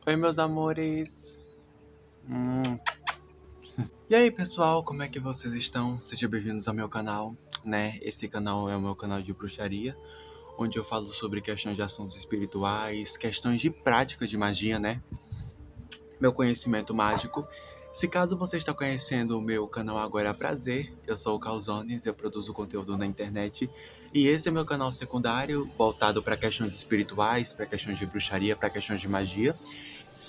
Oi, meus amores. Hum. E aí, pessoal, como é que vocês estão? Sejam bem-vindos ao meu canal, né? Esse canal é o meu canal de bruxaria, onde eu falo sobre questões de assuntos espirituais, questões de prática de magia, né? Meu conhecimento mágico. Se caso você está conhecendo o meu canal agora, é prazer. Eu sou o Calzones, eu produzo conteúdo na internet. E esse é meu canal secundário, voltado para questões espirituais, para questões de bruxaria, para questões de magia.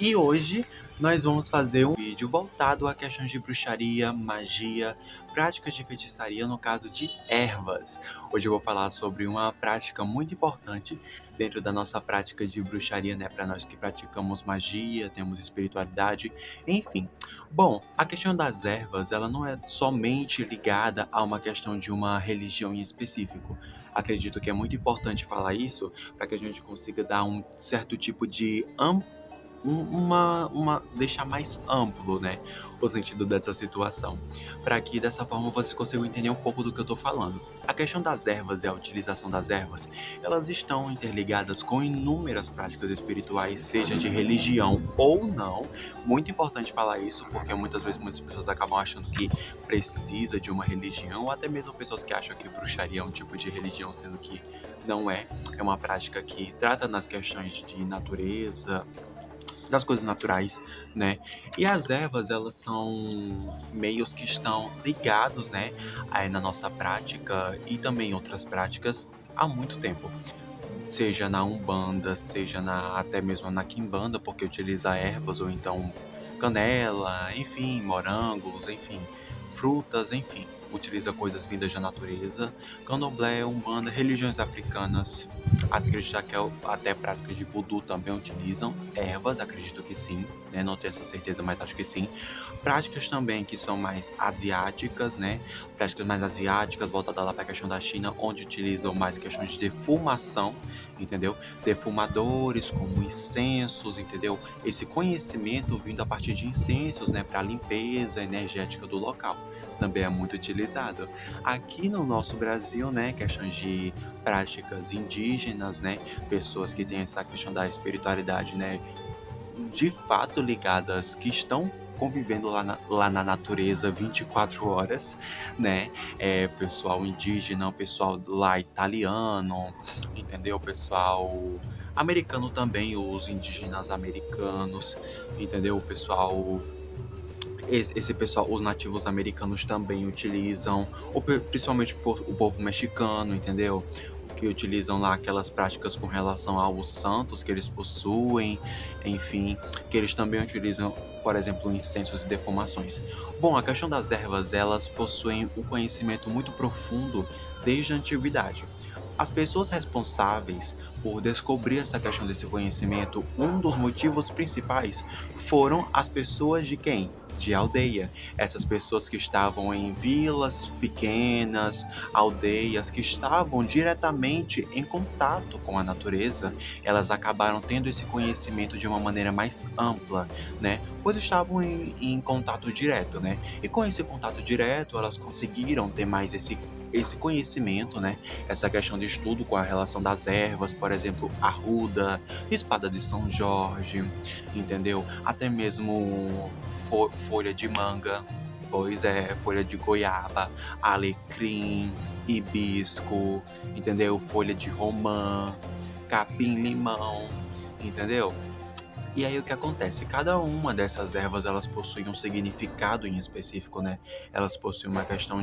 E hoje nós vamos fazer um vídeo voltado a questões de bruxaria, magia, práticas de feitiçaria, no caso de ervas. Hoje eu vou falar sobre uma prática muito importante dentro da nossa prática de bruxaria, né? Para nós que praticamos magia, temos espiritualidade, enfim. Bom, a questão das ervas, ela não é somente ligada a uma questão de uma religião em específico. Acredito que é muito importante falar isso para que a gente consiga dar um certo tipo de deixar mais amplo, né, o sentido dessa situação, para que dessa forma vocês consigam entender um pouco do que eu estou falando. A questão das ervas e a utilização das ervas, elas estão interligadas com inúmeras práticas espirituais, seja de religião ou não. Muito importante falar isso, porque muitas vezes muitas pessoas acabam achando que precisa de uma religião, ou até mesmo pessoas que acham que bruxaria é um tipo de religião, sendo que não é. É uma prática que trata nas questões de natureza, das coisas naturais, né? E as ervas, elas são meios que estão ligados, né, aí na nossa prática e também em outras práticas há muito tempo. Seja na Umbanda, seja até mesmo na Quimbanda, porque utiliza ervas ou então canela, enfim, morangos, enfim, frutas, enfim, utiliza coisas vindas da natureza. Candomblé, Umbanda, religiões africanas, acredito que até práticas de voodoo também utilizam ervas, acredito que sim, né? Não tenho essa certeza, mas acho que sim. Práticas também que são mais asiáticas, né? Práticas mais asiáticas, voltadas lá para a questão da China, onde utilizam mais questões de defumação, entendeu? Defumadores como incensos, entendeu? Esse conhecimento vindo a partir de incensos, né, para a limpeza energética do local, também é muito utilizado. Aqui no nosso Brasil, né, questões de práticas indígenas, né, pessoas que têm essa questão da espiritualidade, né, de fato ligadas, que estão convivendo lá na natureza 24 horas, né? Pessoal indígena, pessoal lá italiano, entendeu? Pessoal americano também, os indígenas americanos, entendeu? O pessoal esse pessoal, os nativos americanos também utilizam, principalmente o povo mexicano, entendeu? Que utilizam lá aquelas práticas com relação aos santos que eles possuem, enfim, que eles também utilizam, por exemplo, incensos e defumações. Bom, a questão das ervas, elas possuem um conhecimento muito profundo desde a antiguidade. As pessoas responsáveis por descobrir essa questão desse conhecimento, um dos motivos principais foram as pessoas de quem? De aldeia. Essas pessoas que estavam em vilas pequenas, aldeias, que estavam diretamente em contato com a natureza, elas acabaram tendo esse conhecimento de uma maneira mais ampla, né? Pois estavam em contato direto, né? E com esse contato direto, elas conseguiram ter mais esse conhecimento, né? Essa questão de estudo com a relação das ervas, por exemplo, arruda, espada de São Jorge, entendeu? Até mesmo folha de manga, pois é, folha de goiaba, alecrim, hibisco, entendeu? Folha de romã, capim-limão, entendeu? E aí o que acontece? Cada uma dessas ervas, elas possuem um significado em específico, né? Elas possuem uma questão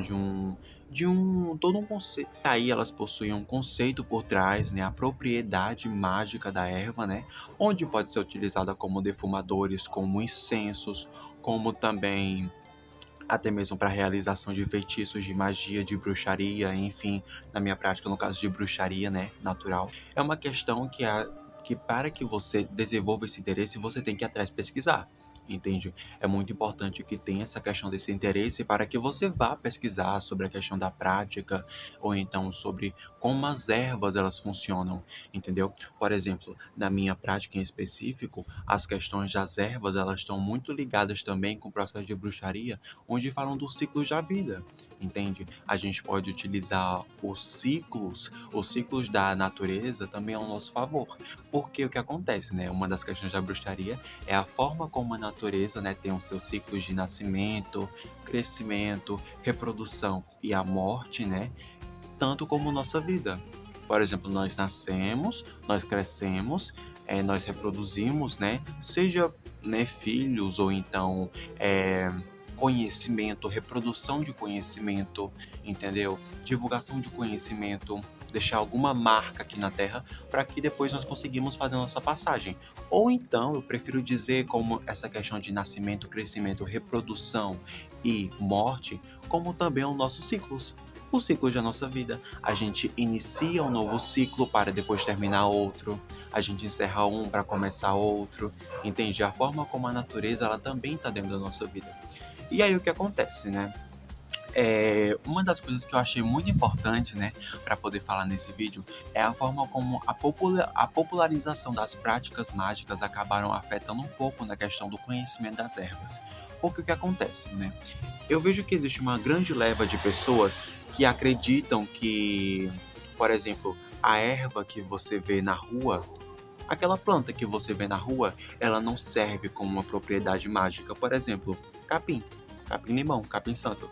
todo um conceito. Aí elas possuem um conceito por trás, né? A propriedade mágica da erva, né? Onde pode ser utilizada como defumadores, como incensos, como também até mesmo para realização de feitiços, de magia, de bruxaria, enfim, na minha prática, no caso de bruxaria, né, natural. É uma questão que para que você desenvolva esse interesse, você tem que ir atrás pesquisar. entende? É muito importante que tenha essa questão desse interesse para que você vá pesquisar sobre a questão da prática ou então sobre como as ervas elas funcionam, entendeu? Por exemplo, na minha prática em específico, as questões das ervas elas estão muito ligadas também com o processo de bruxaria, onde falam dos ciclos da vida, entende? A gente pode utilizar os ciclos da natureza também ao nosso favor, porque o que acontece, né? Uma das questões da bruxaria é a forma como a natureza, né, tem os seus ciclos de nascimento, crescimento, reprodução e a morte, né, tanto como nossa vida. Por exemplo, nós nascemos, nós crescemos, nós reproduzimos, né, seja, né, filhos ou então é, conhecimento, reprodução de conhecimento, entendeu? Divulgação de conhecimento, deixar alguma marca aqui na Terra para que depois nós conseguimos fazer a nossa passagem. Ou então, eu prefiro dizer como essa questão de nascimento, crescimento, reprodução e morte, como também os nossos ciclos. Os ciclos da nossa vida. A gente inicia um novo ciclo para depois terminar outro. A gente encerra um para começar outro. Entende? A forma como a natureza ela também está dentro da nossa vida. E aí o que acontece, né? Uma das coisas que eu achei muito importante, né, para poder falar nesse vídeo, é a forma como a popularização das práticas mágicas acabaram afetando um pouco na questão do conhecimento das ervas. Porque o que acontece, né? Eu vejo que existe uma grande leva de pessoas que acreditam que, por exemplo, a erva que você vê na rua, aquela planta que você vê na rua, ela não serve como uma propriedade mágica. Por exemplo, capim, capim-limão, capim-santo.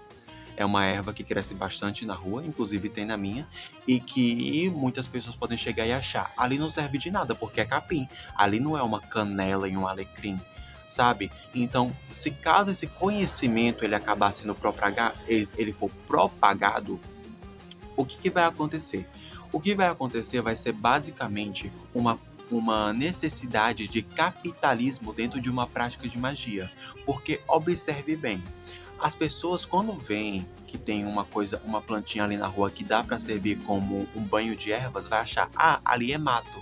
É uma erva que cresce bastante na rua, inclusive tem na minha, e que muitas pessoas podem chegar e achar. Ali não serve de nada, porque é capim. Ali não é uma canela e um alecrim, sabe? Então, se caso esse conhecimento ele acabar sendo propagado, ele for propagado, o que vai acontecer? O que vai acontecer vai ser basicamente uma necessidade de capitalismo dentro de uma prática de magia. Porque observe bem, as pessoas quando veem que tem uma coisa, uma plantinha ali na rua que dá para servir como um banho de ervas, vai achar, ah, ali é mato.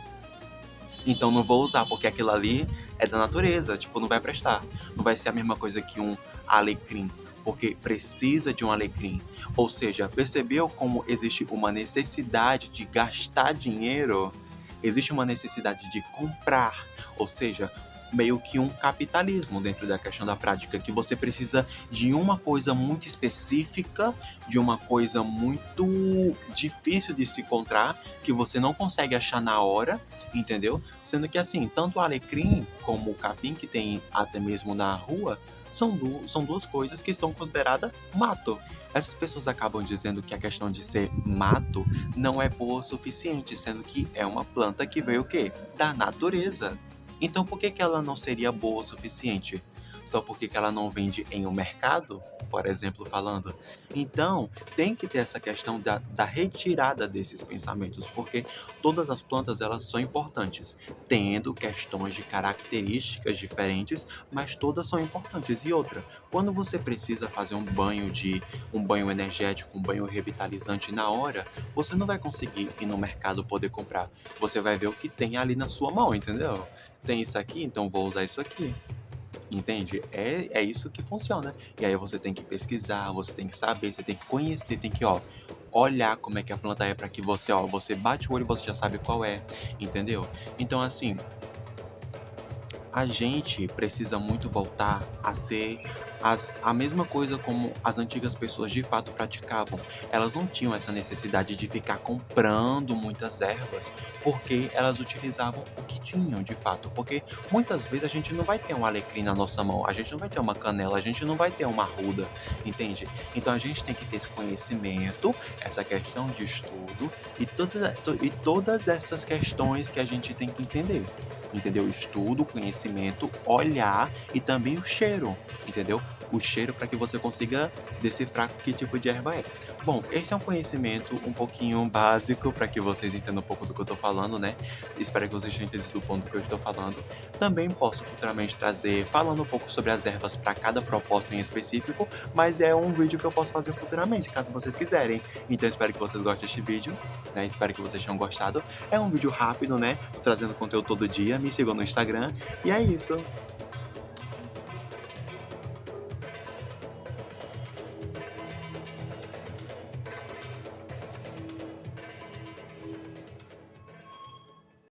Então não vou usar, porque aquilo ali é da natureza, tipo, não vai prestar. Não vai ser a mesma coisa que um alecrim, porque precisa de um alecrim. Ou seja, percebeu como existe uma necessidade de gastar dinheiro? Existe uma necessidade de comprar, ou seja, meio que um capitalismo dentro da questão da prática, que você precisa de uma coisa muito específica, de uma coisa muito difícil de se encontrar, que você não consegue achar na hora, entendeu? Sendo que assim, tanto o alecrim como o capim que tem até mesmo na rua, são duas coisas que são consideradas mato. Essas pessoas acabam dizendo que a questão de ser mato não é boa o suficiente, sendo que é uma planta que veio o quê? Da natureza. Então por que que ela não seria boa o suficiente? Só porque que ela não vende em um mercado, por exemplo, falando? Então, tem que ter essa questão da retirada desses pensamentos, porque todas as plantas elas são importantes, tendo questões de características diferentes, mas todas são importantes. E outra, quando você precisa fazer um banho energético, um banho revitalizante na hora, você não vai conseguir ir no mercado poder comprar. Você vai ver o que tem ali na sua mão, entendeu? Tem isso aqui, então vou usar isso aqui. Entende? É isso que funciona. E aí você tem que pesquisar, você tem que saber, você tem que conhecer, tem que, ó, olhar como é que a planta é para que você, ó, você bate o olho e você já sabe qual é, entendeu? Então, assim, a gente precisa muito voltar a ser a mesma coisa como as antigas pessoas de fato praticavam. Elas não tinham essa necessidade de ficar comprando muitas ervas, porque elas utilizavam o que tinham de fato. Porque muitas vezes a gente não vai ter um alecrim na nossa mão, a gente não vai ter uma canela, a gente não vai ter uma arruda, entende? Então a gente tem que ter esse conhecimento, essa questão de estudo e todas essas questões que a gente tem que entender. Entendeu? Estudo, conhecimento, olhar e também o cheiro, entendeu? O cheiro para que você consiga decifrar que tipo de erva é. Bom, esse é um conhecimento um pouquinho básico para que vocês entendam um pouco do que eu estou falando, né? Espero que vocês tenham entendido o ponto que eu estou falando. Também posso futuramente trazer falando um pouco sobre as ervas para cada propósito em específico, mas é um vídeo que eu posso fazer futuramente, caso vocês quiserem. Então espero que vocês gostem deste vídeo, né? Espero que vocês tenham gostado. É um vídeo rápido, né? Tô trazendo conteúdo todo dia, me sigam no Instagram. E é isso.